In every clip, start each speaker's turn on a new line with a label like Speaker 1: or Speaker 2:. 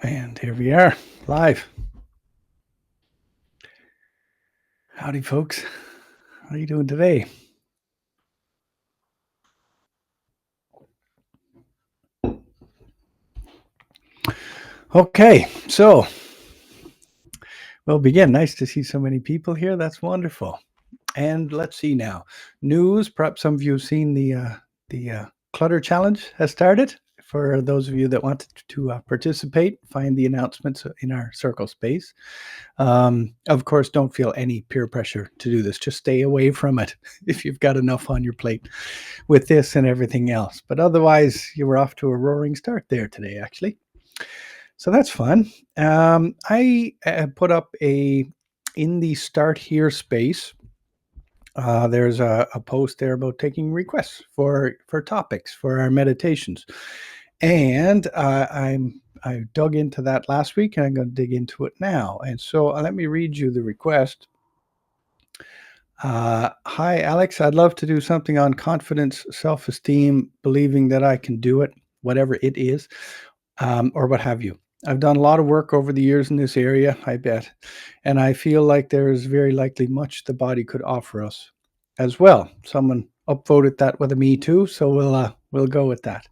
Speaker 1: And here we are, live. Howdy, folks. How are you doing today? Okay, so we'll begin. Nice to see so many people here. That's wonderful. And let's see now. News. Perhaps some of you have seen the clutter challenge has started. For those of you that want to participate, find the announcements in our circle space. Of course, don't feel any peer pressure to do this. Just stay away from it if you've got enough on your plate with this and everything else. But otherwise, you were off to a roaring start there today, actually. So that's fun. I put up in the start here space. There's a post there about taking requests for topics for our meditations, and I dug into that last week, and I'm going to dig into it now. And so let me read you the request. Hi, Alex. I'd love to do something on confidence, self-esteem, believing that I can do it, whatever it is, or what have you. I've done a lot of work over the years in this area, I bet, and I feel like there is very likely much the body could offer us as well. Someone upvoted that with a me too, so we'll go with that.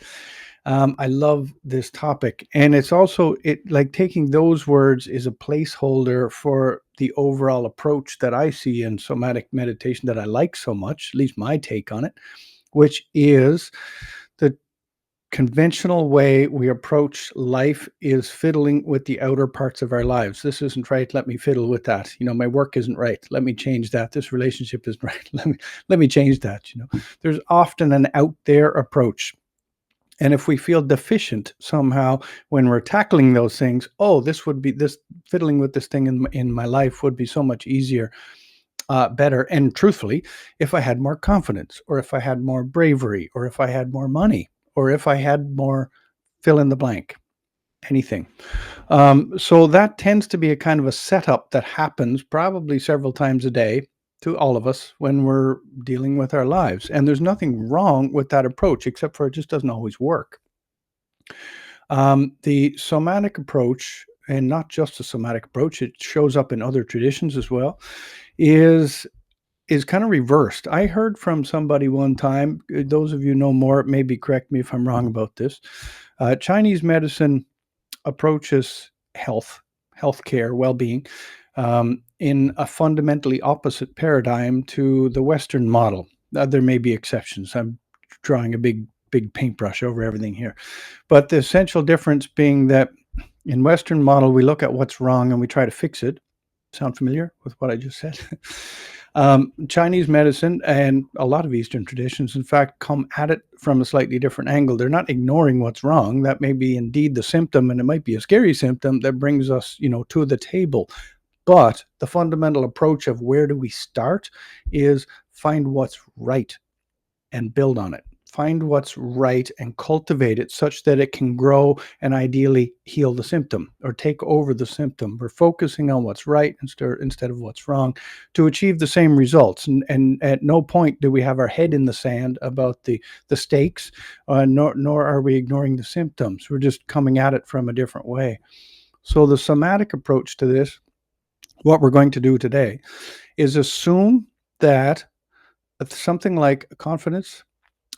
Speaker 1: I love this topic, and it's also like taking those words is a placeholder for the overall approach that I see in somatic meditation that I like so much, at least my take on it, which is the conventional way we approach life is fiddling with the outer parts of our lives. This isn't right. Let me fiddle with that. My work isn't right. Let me change that. This relationship isn't right. Let me change that. There's often an out there approach. And if we feel deficient somehow when we're tackling those things, this fiddling with this thing in my life would be so much easier, better. And truthfully, if I had more confidence, or if I had more bravery, or if I had more money, or if I had more fill in the blank, anything. So that tends to be a kind of a setup that happens probably several times a day to all of us when we're dealing with our lives. And there's nothing wrong with that approach, except for it just doesn't always work. The somatic approach, and not just the somatic approach, it shows up in other traditions as well, is kind of reversed. I heard from somebody one time, those of you know more, maybe correct me if I'm wrong about this. Chinese medicine approaches healthcare, well-being, in a fundamentally opposite paradigm to the Western model. There may be exceptions. I'm drawing a big paintbrush over everything here. But the essential difference being that in Western model, we look at what's wrong and we try to fix it. Sound familiar with what I just said? Chinese medicine and a lot of Eastern traditions, in fact, come at it from a slightly different angle. They're not ignoring what's wrong. That may be indeed the symptom, and it might be a scary symptom that brings us, to the table. But the fundamental approach of where do we start is find what's right and build on it. Find what's right and cultivate it such that it can grow and ideally heal the symptom or take over the symptom. We're focusing on what's right instead of what's wrong to achieve the same results. And at no point do we have our head in the sand about the stakes, nor are we ignoring the symptoms. We're just coming at it from a different way. So the somatic approach to this, what we're going to do today, is assume that something like confidence,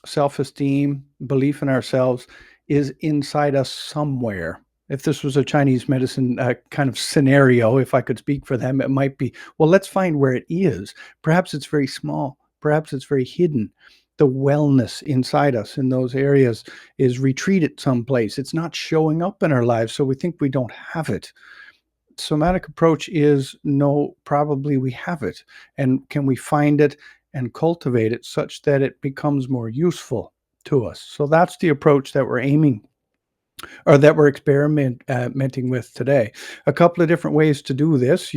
Speaker 1: self-esteem, belief in ourselves is inside us somewhere. If this was a Chinese medicine kind of scenario, if I could speak for them, it might be, well, let's find where it is. Perhaps it's very small. Perhaps it's very hidden. The wellness inside us in those areas is retreated someplace. It's not showing up in our lives, so we think we don't have it. Somatic approach is no, probably we have it. And can we find it and cultivate it such that it becomes more useful to us? So that's the approach that we're aiming, or that we're experimenting with today. A couple of different ways to do this.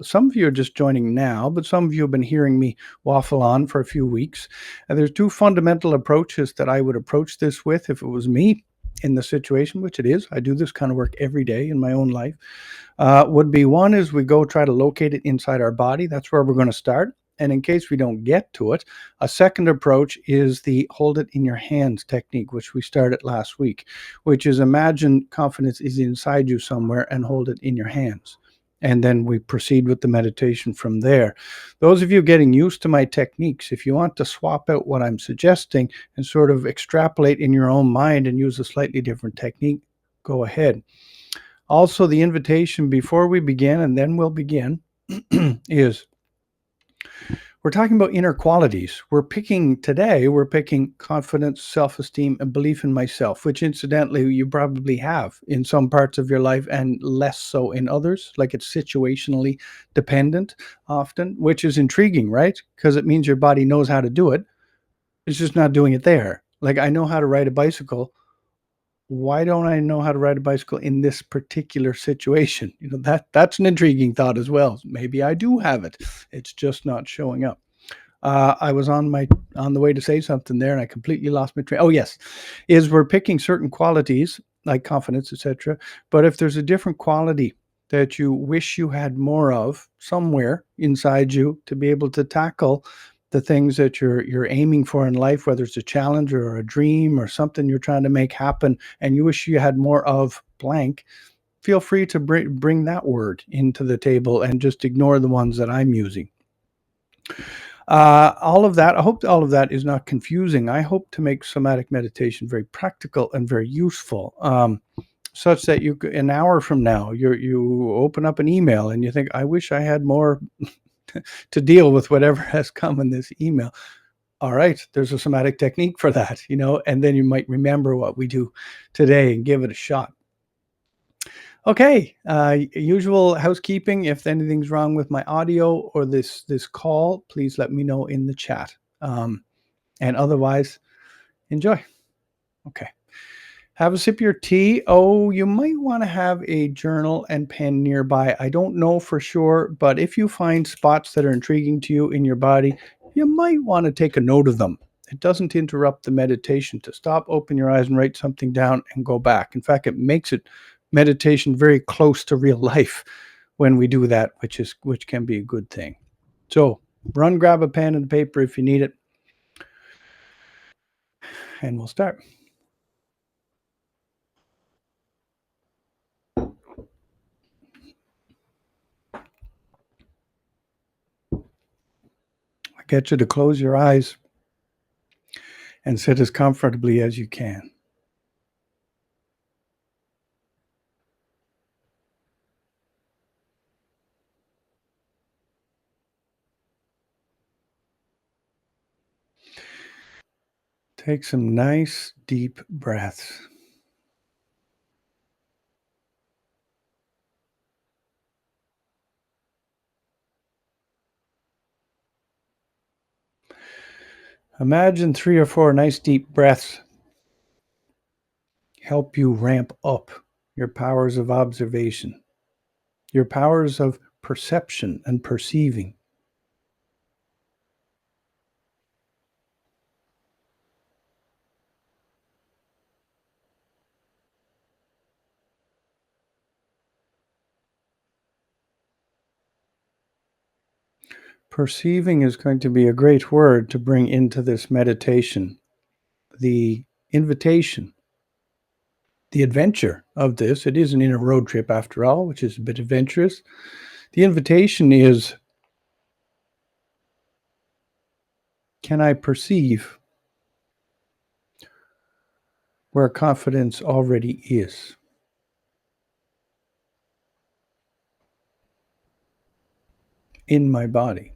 Speaker 1: Some of you are just joining now, but some of you have been hearing me waffle on for a few weeks. And there's two fundamental approaches that I would approach this with if it was me in the situation, which it is. I do this kind of work every day in my own life. Would be one is we go try to locate it inside our body. That's where we're going to start. And in case we don't get to it, a second approach is the hold it in your hands technique, which we started last week, which is imagine confidence is inside you somewhere and hold it in your hands. And then we proceed with the meditation from there. Those of you getting used to my techniques, if you want to swap out what I'm suggesting and sort of extrapolate in your own mind and use a slightly different technique, go ahead. Also, the invitation before we begin, and then we'll begin, is we're talking about inner qualities. We're picking confidence, self-esteem, and belief in myself, which incidentally you probably have in some parts of your life and less so in others. Like it's situationally dependent often, which is intriguing, right? Because it means your body knows how to do it. It's just not doing it there. Like I know how to ride a bicycle. Why don't I know how to ride a bicycle in this particular situation? That's an intriguing thought as well. Maybe I do have it. It's just not showing up. I was on the way to say something there, and I completely lost my train. Oh yes, is we're picking certain qualities like confidence, etc. But if there's a different quality that you wish you had more of somewhere inside you to be able to tackle the things that you're aiming for in life, whether it's a challenge or a dream or something you're trying to make happen, and you wish you had more of blank, feel free to bring that word into the table and just ignore the ones that I'm using. All of that, I hope all of that is not confusing. I hope to make somatic meditation very practical and very useful, such that an hour from now, you open up an email and you think, I wish I had more to deal with whatever has come in this email. All right, there's a somatic technique for that, and then you might remember what we do today and give it a shot. Okay, usual housekeeping. If anything's wrong with my audio or this call, please let me know in the chat. And otherwise, enjoy. Okay. Have a sip of your tea. Oh, you might want to have a journal and pen nearby. I don't know for sure, but if you find spots that are intriguing to you in your body, you might want to take a note of them. It doesn't interrupt the meditation to stop, open your eyes, and write something down and go back. In fact, it makes it meditation very close to real life when we do that, which can be a good thing. So run, grab a pen and paper if you need it, and we'll start. I get you to close your eyes and sit as comfortably as you can. Take some nice deep breaths. Imagine 3 or 4 nice deep breaths help you ramp up your powers of observation, your powers of perception and perceiving. Perceiving is going to be a great word to bring into this meditation. The invitation, the adventure of this, it is an inner road trip after all, which is a bit adventurous. The invitation is, can I perceive where confidence already is? In my body.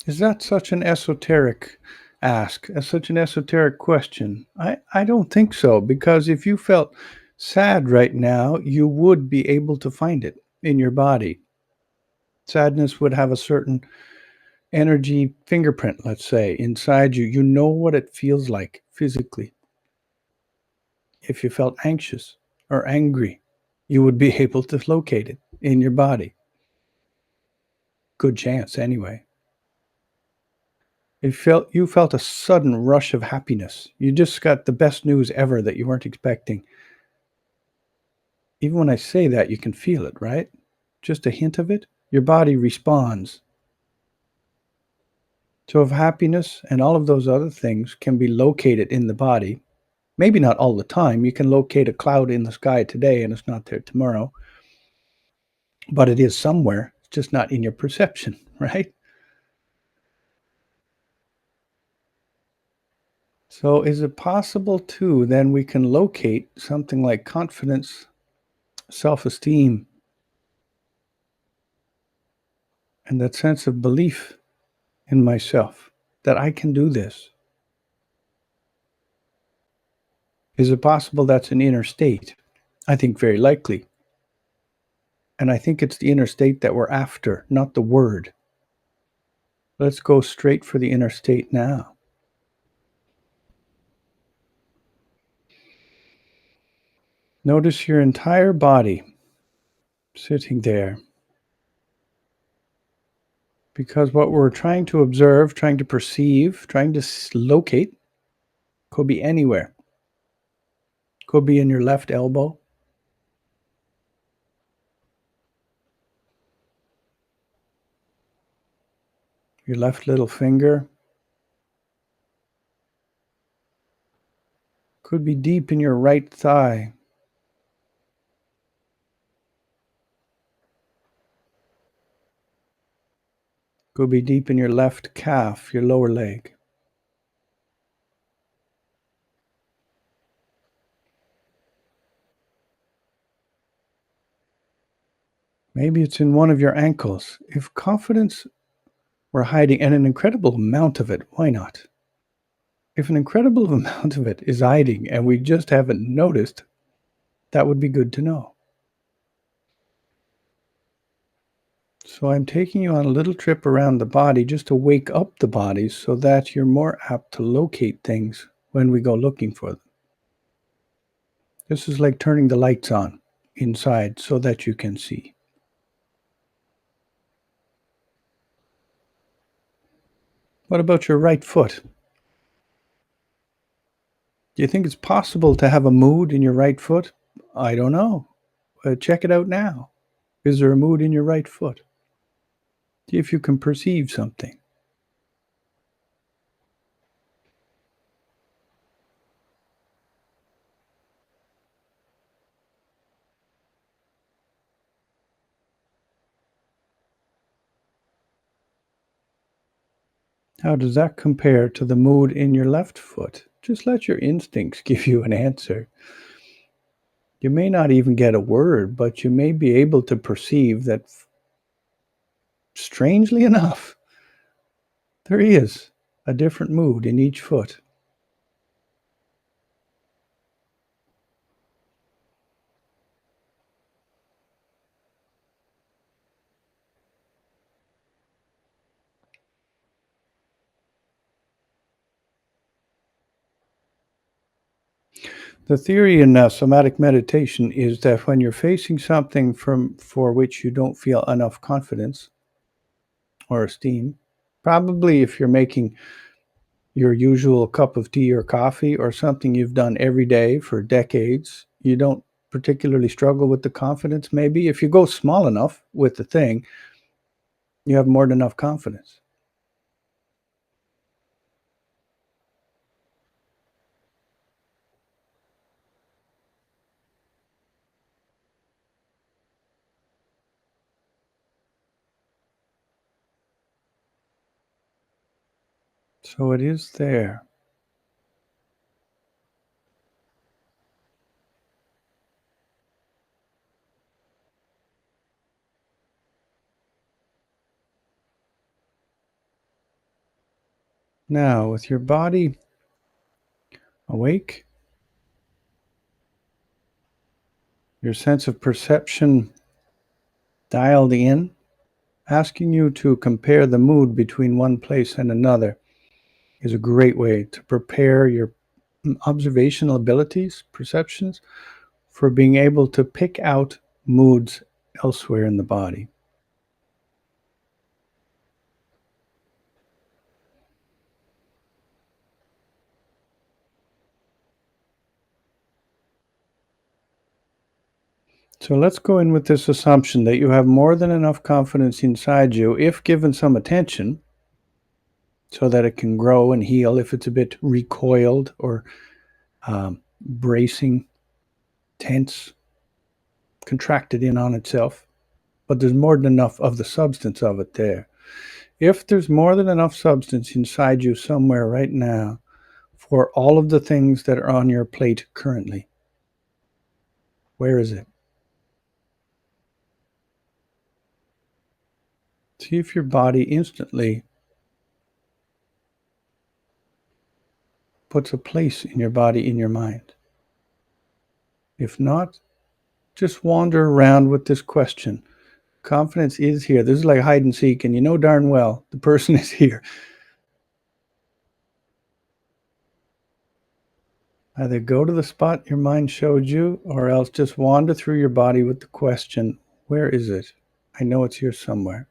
Speaker 1: Is that such an esoteric ask, such an esoteric question? I don't think so, because if you felt sad right now, you would be able to find it in your body. Sadness would have a certain energy fingerprint, let's say, inside you. You know what it feels like physically. If you felt anxious or angry, you would be able to locate it in your body. Good chance, anyway. You felt a sudden rush of happiness. You just got the best news ever that you weren't expecting. Even when I say that, you can feel it, right? Just a hint of it, your body responds. So if happiness and all of those other things can be located in the body, maybe not all the time, you can locate a cloud in the sky today and it's not there tomorrow, but it is somewhere. It's just not in your perception, right? So is it possible too, then we can locate something like confidence, self-esteem, and that sense of belief in myself that I can do this? Is it possible that's an inner state? I think very likely. And I think it's the inner state that we're after, not the word. Let's go straight for the inner state now. Notice your entire body sitting there. Because what we're trying to observe, trying to perceive, trying to locate could be anywhere. Could be in your left elbow, your left little finger. Could be deep in your right thigh. Could be deep in your left calf, your lower leg. Maybe it's in one of your ankles. If confidence were hiding, and an incredible amount of it, why not? If an incredible amount of it is hiding and we just haven't noticed, that would be good to know. So I'm taking you on a little trip around the body just to wake up the body so that you're more apt to locate things when we go looking for them. This is like turning the lights on inside so that you can see. What about your right foot? Do you think it's possible to have a mood in your right foot? I don't know. Check it out now. Is there a mood in your right foot? See if you can perceive something. How does that compare to the mood in your left foot? Just let your instincts give you an answer. You may not even get a word, but you may be able to perceive that, strangely enough, there is a different mood in each foot. The theory in somatic meditation is that when you're facing something for which you don't feel enough confidence or esteem, probably if you're making your usual cup of tea or coffee or something you've done every day for decades, you don't particularly struggle with the confidence. Maybe if you go small enough with the thing, you have more than enough confidence. So it is there. Now, with your body awake, your sense of perception dialed in, asking you to compare the mood between one place and another is a great way to prepare your observational abilities, perceptions, for being able to pick out moods elsewhere in the body. So let's go in with this assumption that you have more than enough confidence inside you if given some attention so that it can grow and heal if it's a bit recoiled or bracing, tense, contracted in on itself. But there's more than enough of the substance of it there. If there's more than enough substance inside you somewhere right now for all of the things that are on your plate currently, where is it? See if your body instantly puts a place in your body in your mind. If not, just wander around with this question. Confidence is here. This is like hide and seek, and you know darn well the person is here. Either go to the spot your mind showed you, or else just wander through your body with the question, where is it? I know it's here somewhere.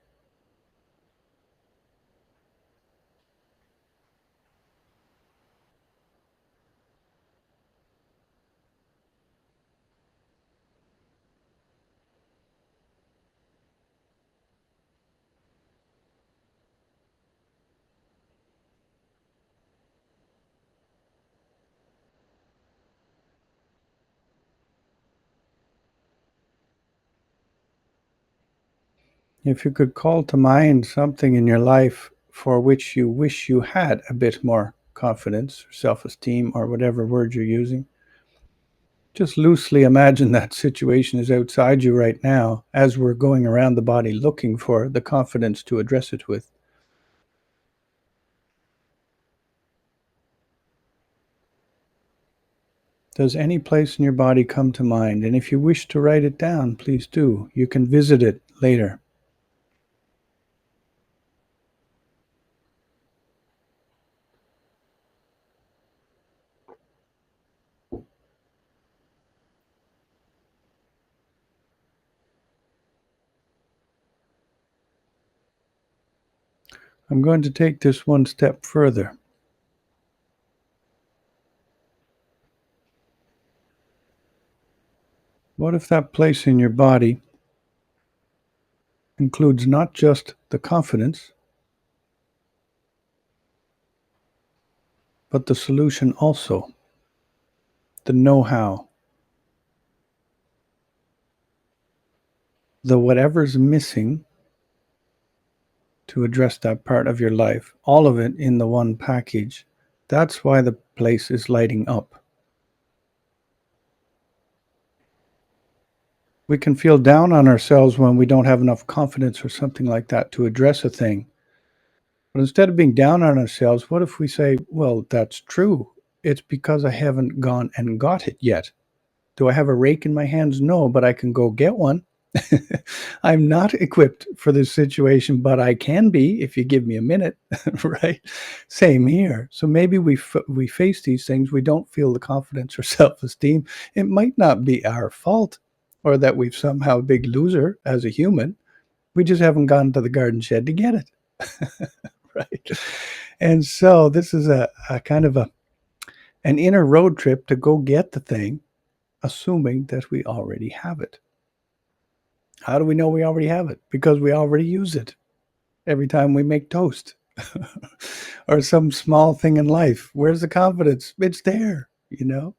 Speaker 1: If you could call to mind something in your life for which you wish you had a bit more confidence, self esteem, or whatever word you're using, just loosely imagine that situation is outside you right now as we're going around the body looking for the confidence to address it with. Does any place in your body come to mind? And if you wish to write it down, please do. You can visit it later. I'm going to take this one step further. What if that place in your body includes not just the confidence, but the solution also, the know how, the whatever's missing to address that part of your life, all of it in the one package? That's why the place is lighting up. We can feel down on ourselves when we don't have enough confidence or something like that to address a thing. But instead of being down on ourselves, what if we say, well, that's true. It's because I haven't gone and got it yet. Do I have a rake in my hands? No, but I can go get one. I'm not equipped for this situation, but I can be if you give me a minute, right? Same here. So maybe we face these things, we don't feel the confidence or self-esteem. It might not be our fault or that we've somehow a big loser as a human. We just haven't gone to the garden shed to get it, right? And so this is a kind of an inner road trip to go get the thing, assuming that we already have it. How do we know we already have it? Because we already use it every time we make toast or some small thing in life. Where's the confidence? It's there, you know?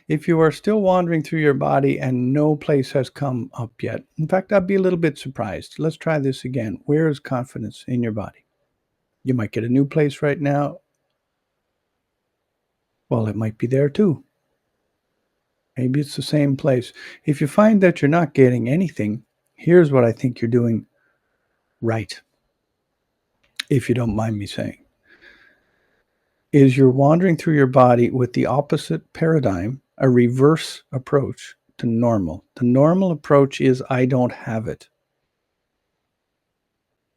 Speaker 1: If you are still wandering through your body and no place has come up yet, in fact, I'd be a little bit surprised. Let's try this again. Where is confidence in your body? You might get a new place right now. Well, it might be there too. Maybe it's the same place. If you find that you're not getting anything, here's what I think you're doing right, if you don't mind me saying, is you're wandering through your body with the opposite paradigm, a reverse approach to normal. The normal approach is I don't have it.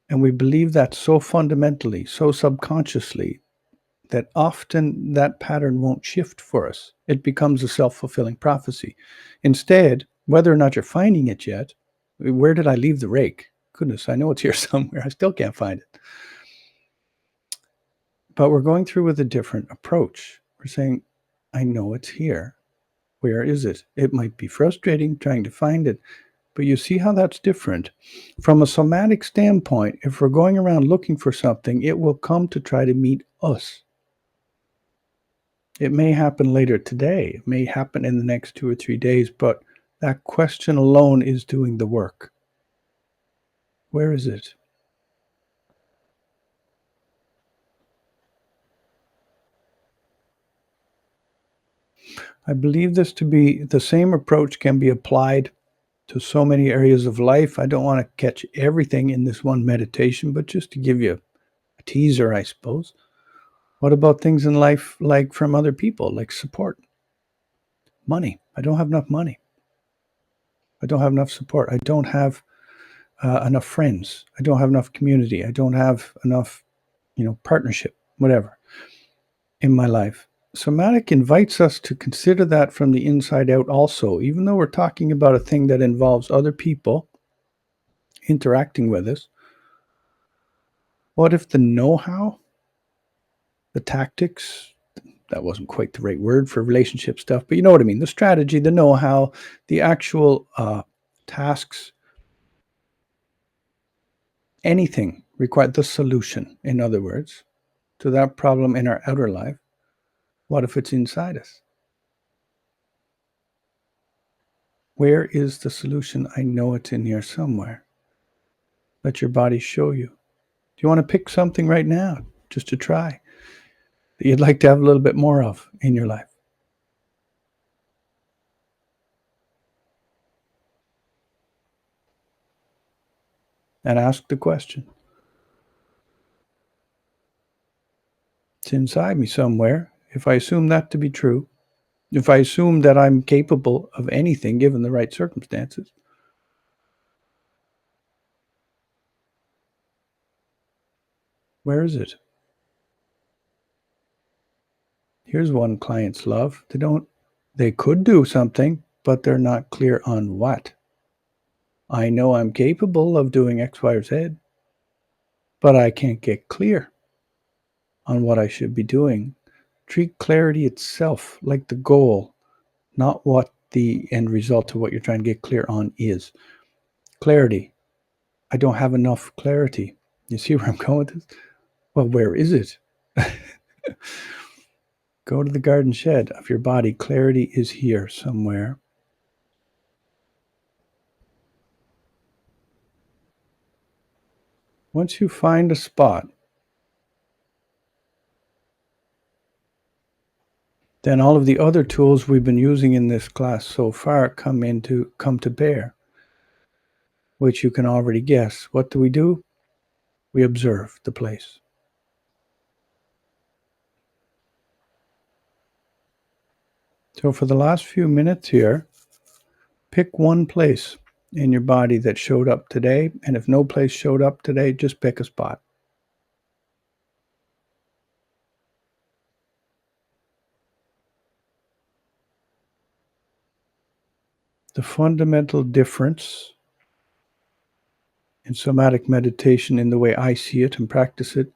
Speaker 1: And we believe that so fundamentally, so subconsciously, that often that pattern won't shift for us. It becomes a self-fulfilling prophecy. Instead, whether or not you're finding it yet, where did I leave the rake? Goodness, I know it's here somewhere. I still can't find it. But we're going through with a different approach. We're saying, I know it's here. Where is it? It might be frustrating trying to find it, but you see how that's different. From a somatic standpoint, if we're going around looking for something, it will come to try to meet us. It may happen later today, it may happen in the next 2 or 3 days, but that question alone is doing the work. Where is it? I believe this to be the same approach can be applied to so many areas of life. I don't want to catch everything in this one meditation, but just to give you a teaser, I suppose. What about things in life like from other people, like support? Money. I don't have enough money. I don't have enough support. I don't have enough friends. I don't have enough community. I don't have enough, partnership, whatever, in my life. Somatic invites us to consider that from the inside out also, even though we're talking about a thing that involves other people interacting with us. What if the know-how, the tactics, that wasn't quite the right word for relationship stuff, but you know what I mean, the strategy, the know-how, the actual tasks, anything required, the solution, in other words, to that problem in our outer life, what if it's inside us? Where is the solution? I know it's in here somewhere. Let your body show you. Do you want to pick something right now just to try that you'd like to have a little bit more of in your life? And ask the question. It's inside me somewhere. If I assume that to be true, if I assume that I'm capable of anything given the right circumstances, where is it? Here's one client's love. They could do something, but they're not clear on what. I know I'm capable of doing X, Y, or Z, but I can't get clear on what I should be doing. Treat clarity itself like the goal, not what the end result of what you're trying to get clear on is. Clarity. I don't have enough clarity. You see where I'm going with this? Well, where is it? Go to the garden shed of your body. Clarity is here somewhere. Once you find a spot, then all of the other tools we've been using in this class so far come to bear, which you can already guess. What do? We observe the place. So for the last few minutes here, pick one place in your body that showed up today, and if no place showed up today, just pick a spot. The fundamental difference in somatic meditation, in the way I see it and practice it,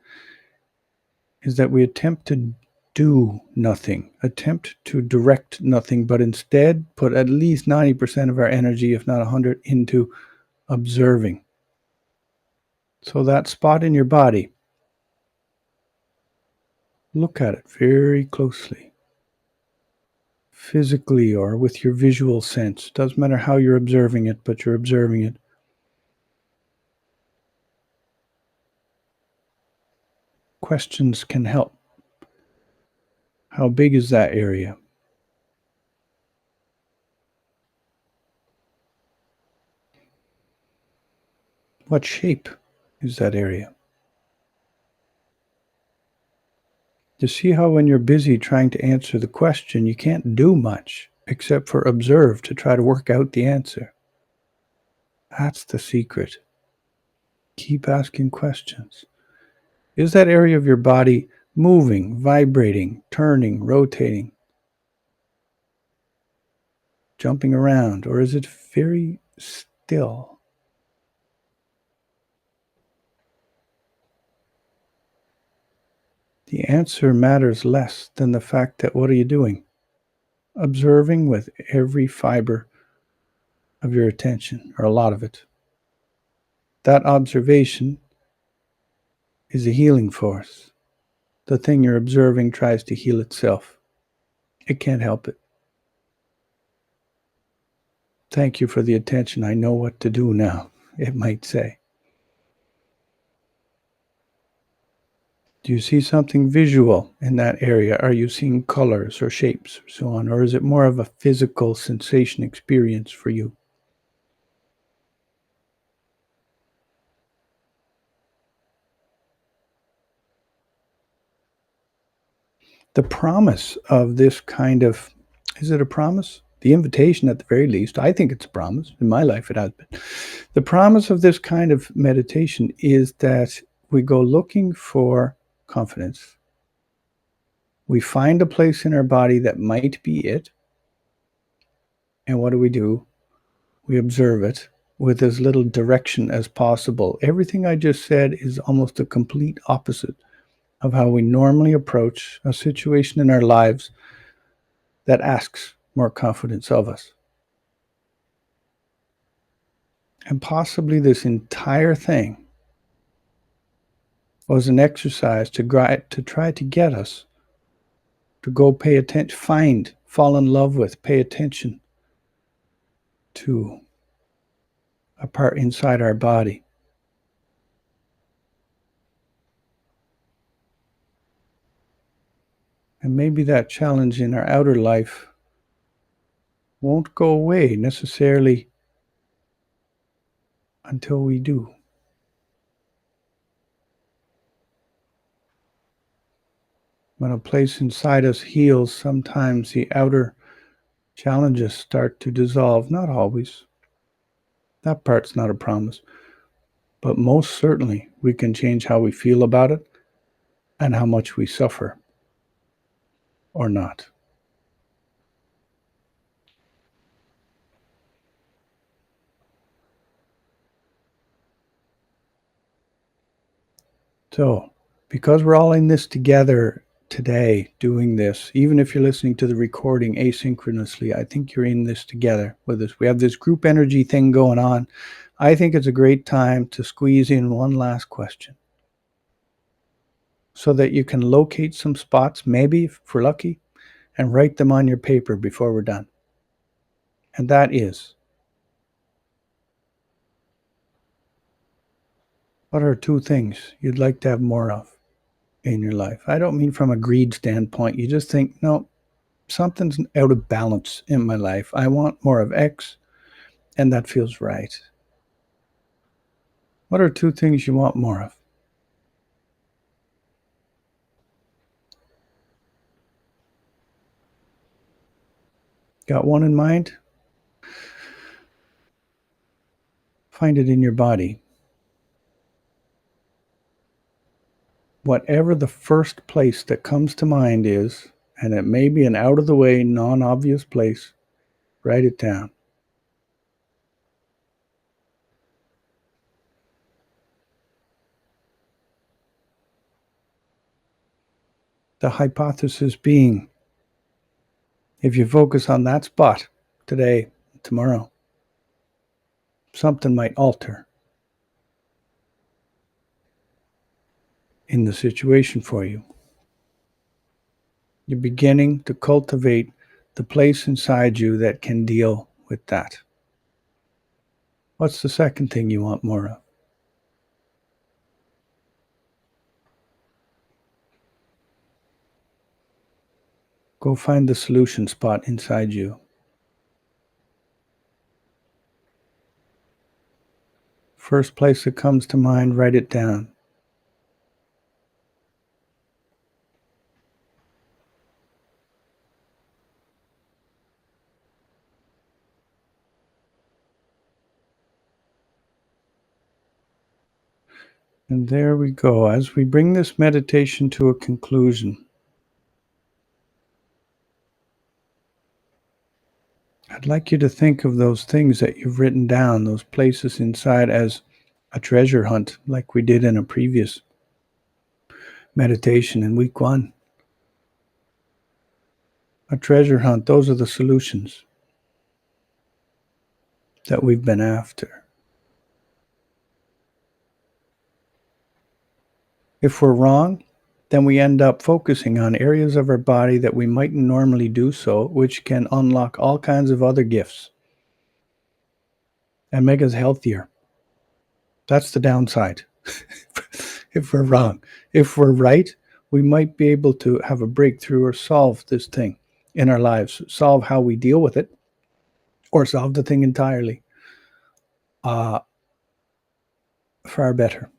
Speaker 1: is that we attempt to do nothing, attempt to direct nothing, but instead put at least 90% of our energy, if not 100, into observing. So that spot in your body, look at it very closely, physically or with your visual sense. Doesn't matter how you're observing it, but you're observing it. Questions can help. How big is that area? What shape is that area? You see how when you're busy trying to answer the question, you can't do much except for observe to try to work out the answer. That's the secret. Keep asking questions. Is that area of your body moving, vibrating, turning, rotating, jumping around, or is it very still? The answer matters less than the fact that what are you doing? Observing with every fiber of your attention, or a lot of it. That observation is a healing force. The thing you're observing tries to heal itself. It can't help it. Thank you for the attention. I know what to do now, it might say. Do you see something visual in that area? Are you seeing colors or shapes or so on? Or is it more of a physical sensation experience for you? The promise of this kind of, is it a promise? The invitation, at the very least, I think it's a promise. In my life, it has been. The promise of this kind of meditation is that we go looking for confidence. We find a place in our body that might be it. And what do? We observe it with as little direction as possible. Everything I just said is almost a complete opposite of how we normally approach a situation in our lives that asks more confidence of us. And possibly this entire thing was an exercise to try to get us to go pay attention, fall in love with, pay attention to a part inside our body. And maybe that challenge in our outer life won't go away necessarily until we do. When a place inside us heals, sometimes the outer challenges start to dissolve. Not always. That part's not a promise. But most certainly, we can change how we feel about it and how much we suffer or not. So, because we're all in this together today, doing this, even if you're listening to the recording asynchronously, I think you're in this together with us. We have this group energy thing going on. I think it's a great time to squeeze in one last question so that you can locate some spots, maybe if we're lucky, and write them on your paper before we're done. And that is, what are two things you'd like to have more of in your life? I don't mean from a greed standpoint. You just think, no, something's out of balance in my life. I want more of X, and that feels right. What are two things you want more of? Got one in mind? Find it in your body. Whatever the first place that comes to mind is, and it may be an out of the way, non obvious place, write it down. The hypothesis being, if you focus on that spot today, tomorrow, something might alter in the situation for you. You're beginning to cultivate the place inside you that can deal with that. What's the second thing you want more of? Go find the solution spot inside you. First place that comes to mind, write it down. And there we go. As we bring this meditation to a conclusion, I'd like you to think of those things that you've written down, those places inside, as a treasure hunt, like we did in a previous meditation in week 1, a treasure hunt. Those are the solutions that we've been after. If we're wrong, then we end up focusing on areas of our body that we mightn't normally do so, which can unlock all kinds of other gifts and make us healthier. That's the downside. If we're wrong. If we're right, we might be able to have a breakthrough or solve this thing in our lives, solve how we deal with it, or solve the thing entirely. Far better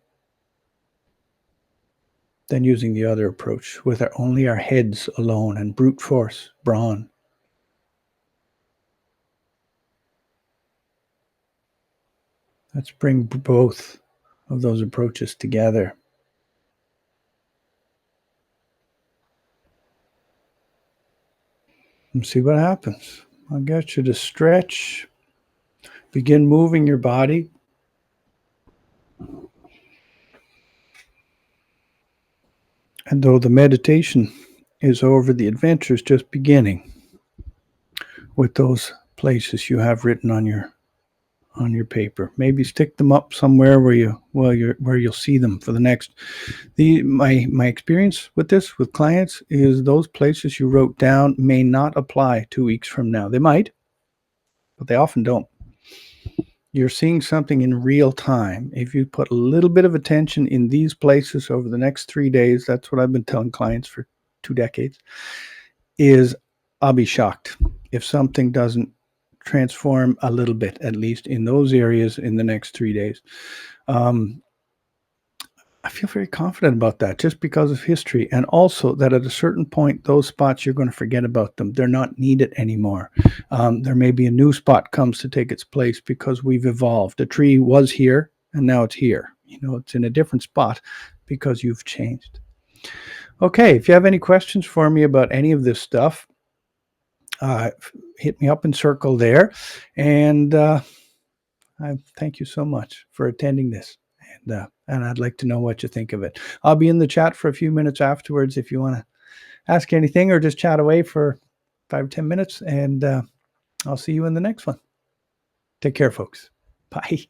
Speaker 1: than using the other approach with only our heads alone and brute force, brawn. Let's bring both of those approaches together. And see what happens. I'll get you to stretch. Begin moving your body. And though the meditation is over, the adventure is just beginning with those places you have written on your paper. Maybe stick them up somewhere where you'll see them for the next. My experience with this with clients is those places you wrote down may not apply 2 weeks from now. They might, but they often don't. You're seeing something in real time. If you put a little bit of attention in these places over the next 3 days, that's what I've been telling clients for 2 decades, is I'll be shocked if something doesn't transform a little bit, at least in those areas in the next 3 days. I feel very confident about that just because of history, and also that at a certain point, those spots, you're going to forget about them. They're not needed anymore. There may be a new spot comes to take its place because we've evolved. A tree was here and now it's here. It's in a different spot because you've changed. Okay, if you have any questions for me about any of this stuff, hit me up in Circle there. And I thank you so much for attending this. And I'd like to know what you think of it. I'll be in the chat for a few minutes afterwards if you want to ask anything or just chat away for 5 or 10 minutes. And I'll see you in the next one. Take care, folks. Bye.